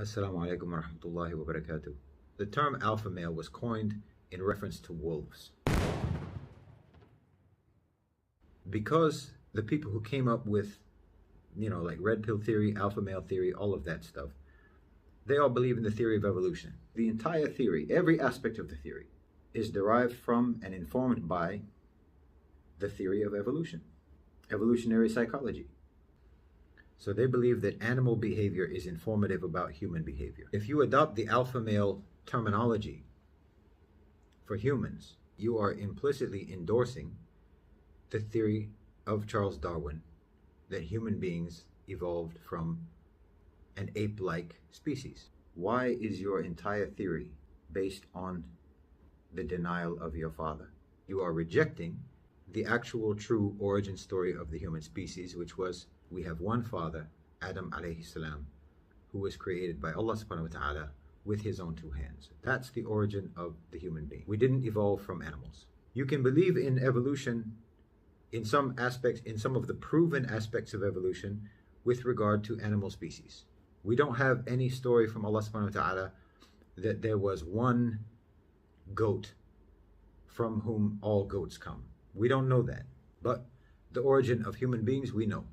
Assalamu alaikum wa rahmatullahi wa barakatuh. The term alpha male was coined in reference to wolves. Because the people who came up with, like red pill theory, alpha male theory, all of that stuff, they all believe in the theory of evolution. The entire theory, every aspect of the theory, is derived from and informed by the theory of evolution, evolutionary psychology. So they believe that animal behavior is informative about human behavior. If you adopt the alpha male terminology for humans, you are implicitly endorsing the theory of Charles Darwin that human beings evolved from an ape-like species. Why is your entire theory based on the denial of your father? You are rejecting the actual true origin story of the human species, which was we have one father, Adam alayhi salam, who was created by Allah subhanahu wa ta'ala with his own two hands. That's the origin of the human being. We didn't evolve from animals. You can believe in evolution in some aspects, in some of the proven aspects of evolution with regard to animal species. We don't have any story from Allah subhanahu wa ta'ala that there was one goat from whom all goats come. We don't know that. But the origin of human beings, we know.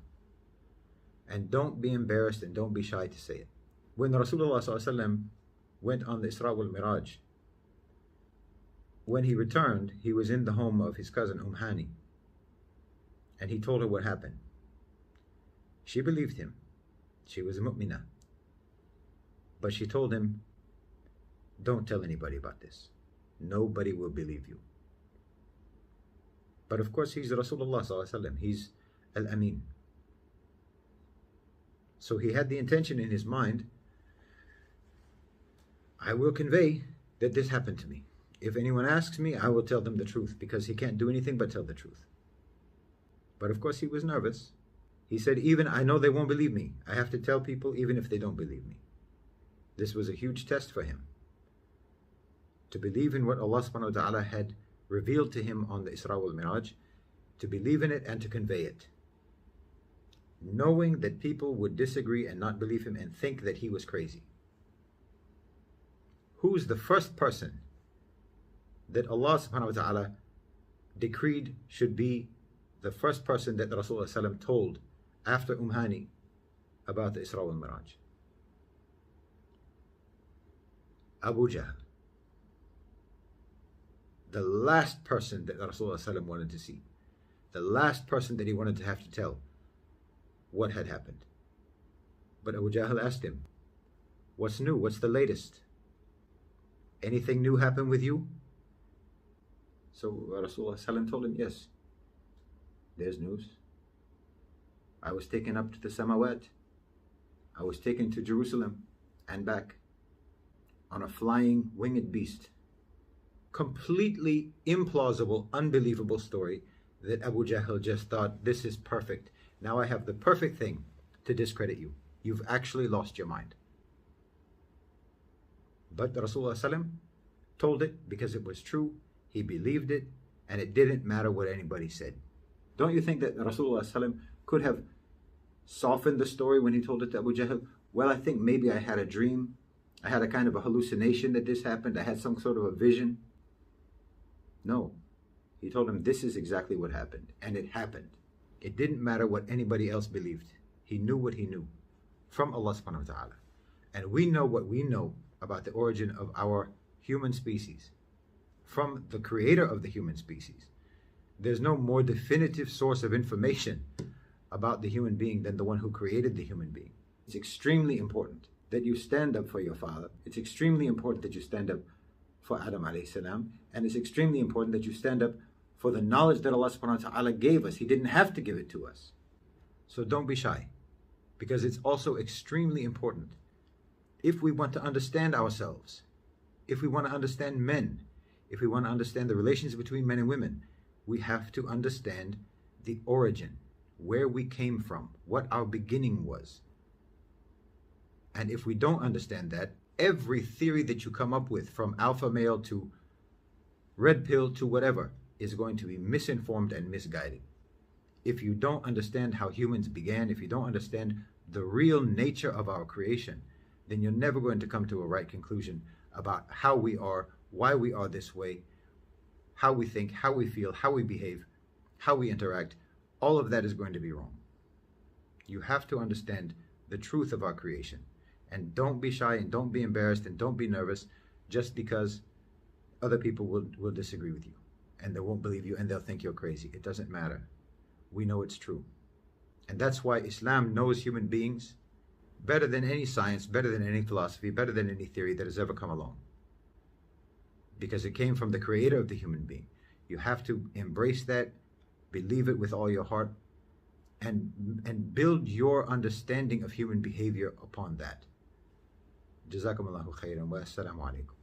And don't be embarrassed and don't be shy to say it. When Rasulullah ﷺ went on the Isra wal Miraj, when he returned, he was in the home of his cousin Hani, and he told her what happened. She believed him. She was a mu'minah. But she told him, don't tell anybody about this. Nobody will believe you. But of course, he's Rasulullah ﷺ. He's Al-Amin. So he had the intention in his mind, I will convey that this happened to me. If anyone asks me, I will tell them the truth, because he can't do anything but tell the truth. But of course he was nervous. He said, even I know they won't believe me. I have to tell people even if they don't believe me. This was a huge test for him. To believe in what Allah subhanahu wa ta'ala had revealed to him on the Isra wal Miraj, to believe in it and to convey it. Knowing that people would disagree and not believe him and think that he was crazy. Who's the first person that Allah subhanahu wa ta'ala decreed should be the first person that Rasulullah ﷺ told after Hani about the Isra wal Miraj? Abu Jahl. The last person that Rasulullah ﷺ wanted to see. The last person that he wanted to have to tell what had happened. But Abu Jahl asked him, what's new? What's the latest? Anything new happened with you? So Rasulullah ﷺ told him, yes, there's news. I was taken up to the Samawat. I was taken to Jerusalem and back on a flying winged beast. Completely implausible, unbelievable story that Abu Jahl just thought, this is perfect. Now I have the perfect thing to discredit you. You've actually lost your mind. But Rasulullah ﷺ told it because it was true. He believed it, and it didn't matter what anybody said. Don't you think that Rasulullah ﷺ could have softened the story when he told it to Abu Jahl? Well, I think maybe I had a dream. I had a kind of a hallucination that this happened. I had some sort of a vision. No. He told him this is exactly what happened. And it happened. It didn't matter what anybody else believed. He knew what he knew from Allah subhanahu wa ta'ala. And we know what we know about the origin of our human species from the creator of the human species. There's no more definitive source of information about the human being than the one who created the human being. It's extremely important that you stand up for your father. It's extremely important that you stand up for Adam alayhi salam. And it's extremely important that you stand up for the knowledge that Allah subhanahu wa ta'ala gave us. He didn't have to give it to us. So don't be shy, because it's also extremely important. If we want to understand ourselves, if we want to understand men, if we want to understand the relations between men and women, we have to understand the origin, where we came from, what our beginning was. And if we don't understand that, every theory that you come up with, from alpha male to red pill to whatever, is going to be misinformed and misguided. If you don't understand how humans began, if you don't understand the real nature of our creation, then you're never going to come to a right conclusion about how we are, why we are this way, how we think, how we feel, how we behave, how we interact. All of that is going to be wrong. You have to understand the truth of our creation. And don't be shy and don't be embarrassed and don't be nervous just because other people will disagree with you and they won't believe you and they'll think you're crazy. It doesn't matter. We know it's true. And that's why Islam knows human beings better than any science, better than any philosophy, better than any theory that has ever come along. Because it came from the creator of the human being. You have to embrace that, believe it with all your heart, and build your understanding of human behavior upon that. Jazakumullahu khairan wa assalamu alaikum.